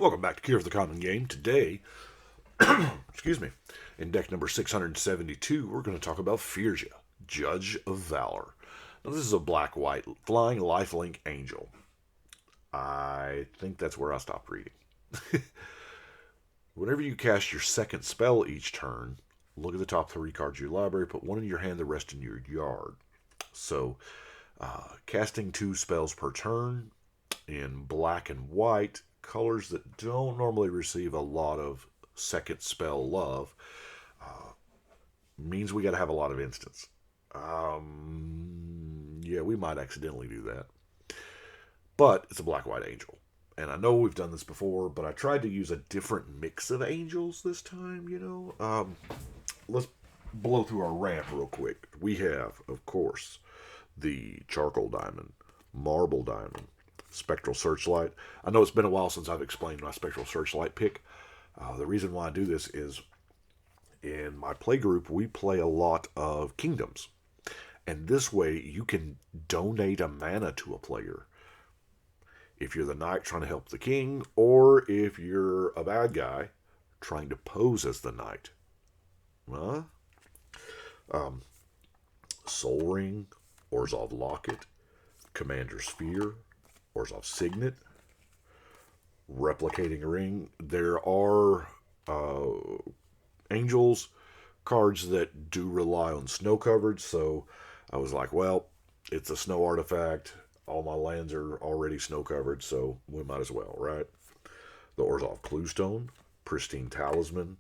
Welcome back to Cure of the Common Game. Today, excuse me, in deck number 672, we're going to talk about Firja, Judge of Valor. Now, this is a black-white flying lifelink angel. I think that's where I stopped reading. Whenever you cast your second spell each turn, look at the top 3 cards of your library, put one in your hand, the rest in your yard. So, casting 2 spells per turn in black and white, colors that don't normally receive a lot of second spell love, means we got to have a lot of instants. Yeah, we might accidentally do that. But it's a black-white angel. And I know we've done this before, but I tried to use a different mix of angels this time, Let's blow through our ramp real quick. We have, of course, the Charcoal Diamond, Marble Diamond, Spectral Searchlight. I know it's been a while since I've explained my Spectral Searchlight pick. The reason why I do this is in my play group, we play a lot of kingdoms. And this way, you can donate a mana to a player. If you're the knight trying to help the king, or if you're a bad guy trying to pose as the knight. Soul Ring, Orzhov Locket, Commander Sphere, Orzhov Signet, Replicating Ring. There are angels cards that do rely on snow coverage, so I was like, well, it's a snow artifact. All my lands are already snow covered, so we might as well, right? The Orzhov Cluestone, Pristine Talisman,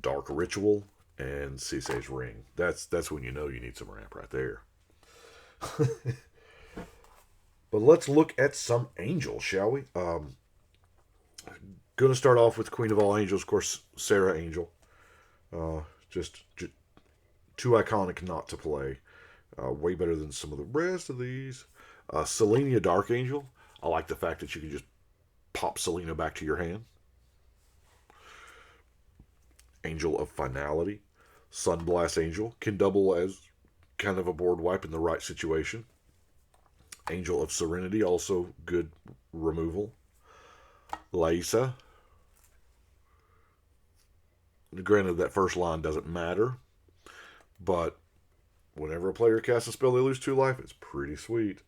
Dark Ritual, and Sisei's Ring. That's when you know you need some ramp right there. But let's look at some angels, shall we? Going to start off with Queen of All Angels, of course, Sarah Angel. Just too iconic not to play. Way better than some of the rest of these. Selenia Dark Angel. I like the fact that you can just pop Selena back to your hand. Angel of Finality. Sunblast Angel. Can double as kind of a board wipe in the right situation. Angel of Serenity, also good removal. Laisa. Granted, that first line doesn't matter, but whenever a player casts a spell, they lose 2 life. It's pretty sweet.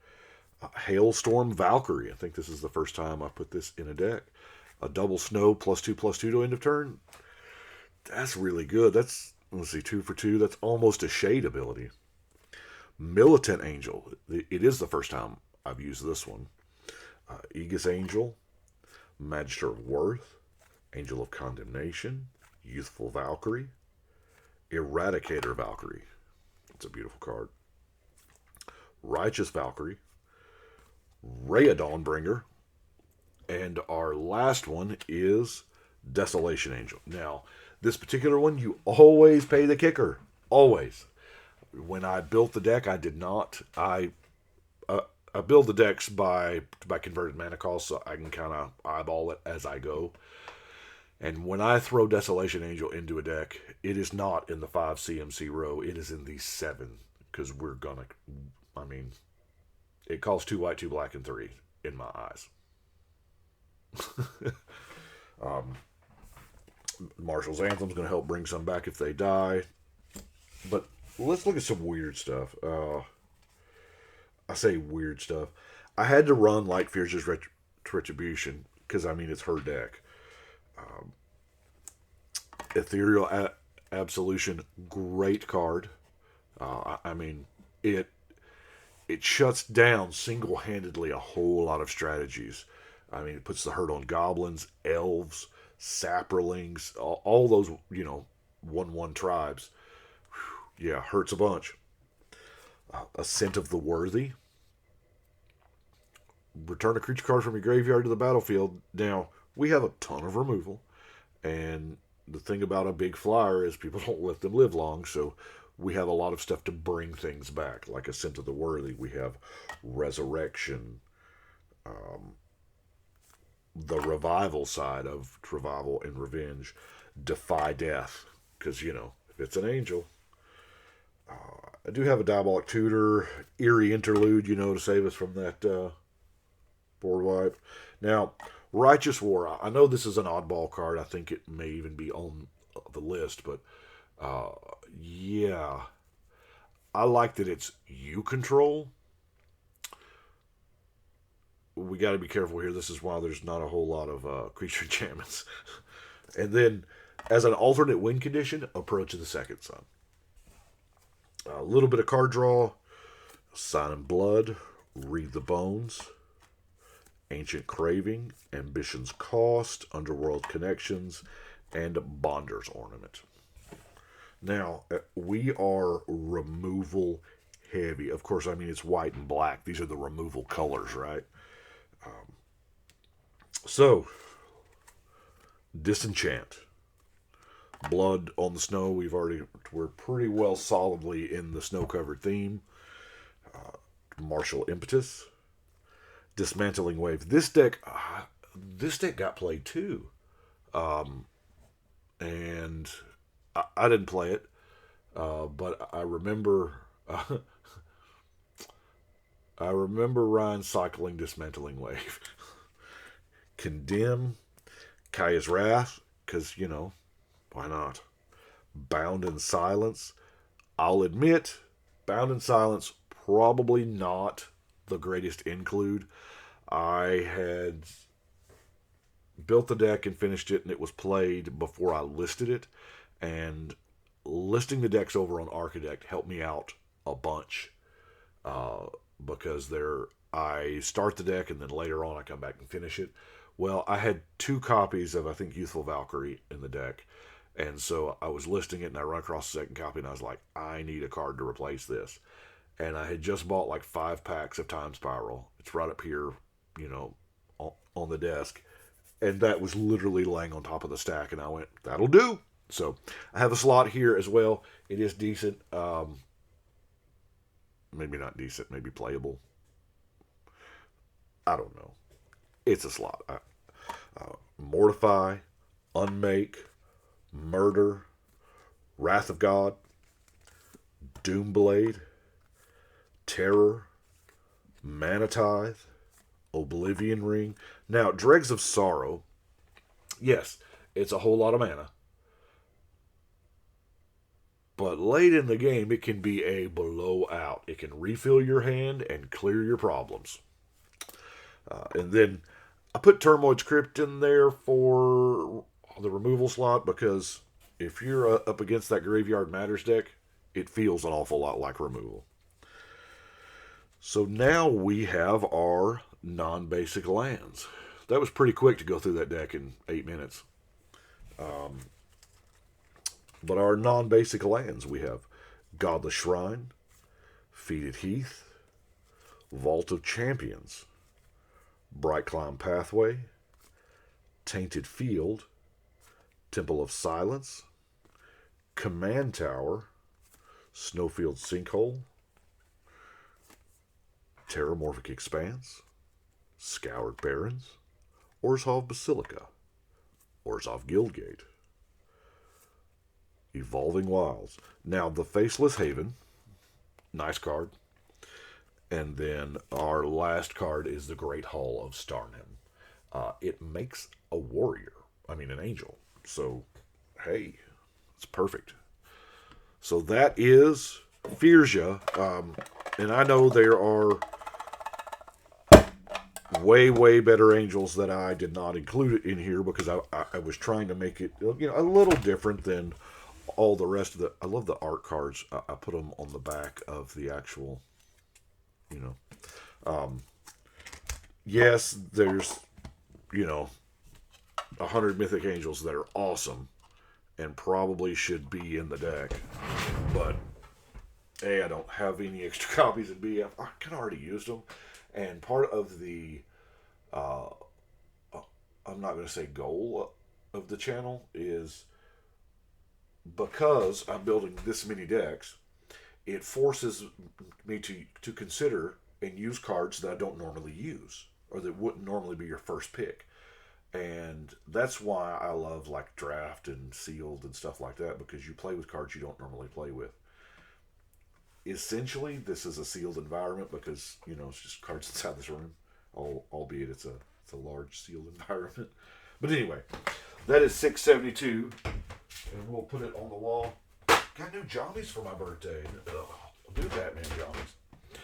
Hailstorm Valkyrie. I think this is the first time I put this in a deck. A double snow +2/+2 to end of turn. That's really good. That's, let's see, 2 for 2. That's almost a shade ability. Militant Angel. It is the first time I've used this one. Aegis Angel, Magister of Worth, Angel of Condemnation, Youthful Valkyrie, Eradicator Valkyrie. It's a beautiful card. Righteous Valkyrie, Rhea Dawnbringer, and our last one is Desolation Angel. Now, this particular one, you always pay the kicker. Always. When I built the deck, I did not. I build the decks by converted mana cost, so I can kind of eyeball it as I go. And when I throw Desolation Angel into a deck, it is not in the 5 CMC row. It is in the 7, because we're gonna. I mean, it costs 2 white, 2 black, and 3 in my eyes. Marshall's Anthem's going to help bring some back if they die, but let's look at some weird stuff. I say weird stuff. I had to run like Firja's Retribution because, I mean, it's her deck. Ethereal Absolution, great card. I mean, it shuts down single-handedly a whole lot of strategies. I mean, it puts the hurt on goblins, elves, saprolings, all those, 1/1 tribes. Yeah, hurts a bunch. Ascent of the Worthy. Return a creature card from your graveyard to the battlefield. Now, we have a ton of removal, and the thing about a big flyer is people don't let them live long, so we have a lot of stuff to bring things back, like Ascent of the Worthy. We have Resurrection, the revival side of Revival and Revenge, Defy Death, because, if it's an angel. I do have a Diabolic Tutor, Eerie Interlude, to save us from that board wipe. Now, Righteous War. I know this is an oddball card. I think it may even be on the list, but yeah. I like that it's you control. We got to be careful here. This is why there's not a whole lot of creature enchantments. And then, as an alternate win condition, Approach of the Second Sun. A little bit of card draw. Sign in Blood. Read the Bones. Ancient Craving. Ambition's Cost. Underworld Connections. And Bonder's Ornament. Now, we are removal heavy. Of course, I mean, it's white and black. These are the removal colors, right? So, Disenchant. Blood on the Snow. We're pretty well solidly in the snow-covered theme. Martial Impetus. Dismantling Wave. This deck got played too. And I didn't play it, but I remember Ryan cycling Dismantling Wave. Condemn, Kaya's Wrath, because, why not? Bound in Silence. I'll admit, Bound in Silence, probably not the greatest include. I had built the deck and finished it, and it was played before I listed it. And listing the decks over on Architect helped me out a bunch. Because I start the deck and then later on I come back and finish it. Well, I had 2 copies of, I think, Youthful Valkyrie in the deck. And so I was listing it and I run across the second copy and I was like, I need a card to replace this. And I had just bought like 5 packs of Time Spiral. It's right up here, on the desk. And that was literally laying on top of the stack. And I went, that'll do. So I have a slot here as well. It is decent. Maybe not decent, maybe playable. I don't know. It's a slot. Mortify, Unmake, Murder, Wrath of God, Doomblade, Terror, Manatithe, Oblivion Ring. Now, Dregs of Sorrow, yes, it's a whole lot of mana. But late in the game, it can be a blowout. It can refill your hand and clear your problems. And then I put Turmoid's Crypt in there for the removal slot because if you're up against that Graveyard Matters deck, it feels an awful lot like removal. So now we have our non-basic lands. That was pretty quick to go through that deck in 8 minutes. But our non-basic lands, we have Godless Shrine, Fetid Heath, Vault of Champions, Bright Climb Pathway, Tainted Field, Temple of Silence, Command Tower, Snowfield Sinkhole, Terramorphic Expanse, Scoured Barrens, Orzhov Basilica, Orzhov Guildgate, Evolving Wilds. Now, the Faceless Haven, nice card. And then our last card is the Great Hall of Starnham. It makes a warrior. An angel. So, hey, it's perfect. So that is Firja. And I know there are way, way better angels that I did not include in here because I was trying to make it, a little different than all the rest of the... I love the art cards. I put them on the back of the actual... yes, there's 100 mythic angels that are awesome and probably should be in the deck, but A, I don't have any extra copies, and B, I kind of already used them. And part of the I'm not going to say goal of the channel is because I'm building this many decks, it forces me to consider and use cards that I don't normally use or that wouldn't normally be your first pick. And that's why I love like draft and sealed and stuff like that, because you play with cards you don't normally play with. Essentially, this is a sealed environment because, it's just cards inside this room, albeit it's a It's a large sealed environment. But anyway, that is 672. And we'll put it on the wall. Got new jammies for my birthday. New Batman jammies.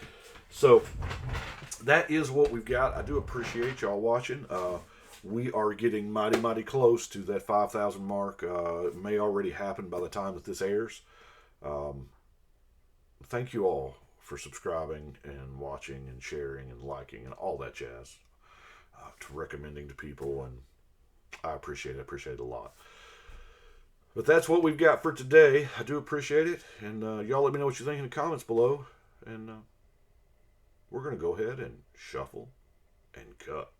So, that is what we've got. I do appreciate y'all watching. We are getting mighty, mighty close to that 5,000 mark. It may already happen by the time that this airs. Thank you all for subscribing and watching and sharing and liking and all that jazz. To recommending to people, and I appreciate it. I appreciate it a lot. But that's what we've got for today. I do appreciate it. And y'all let me know what you think in the comments below. And we're going to go ahead and shuffle and cut.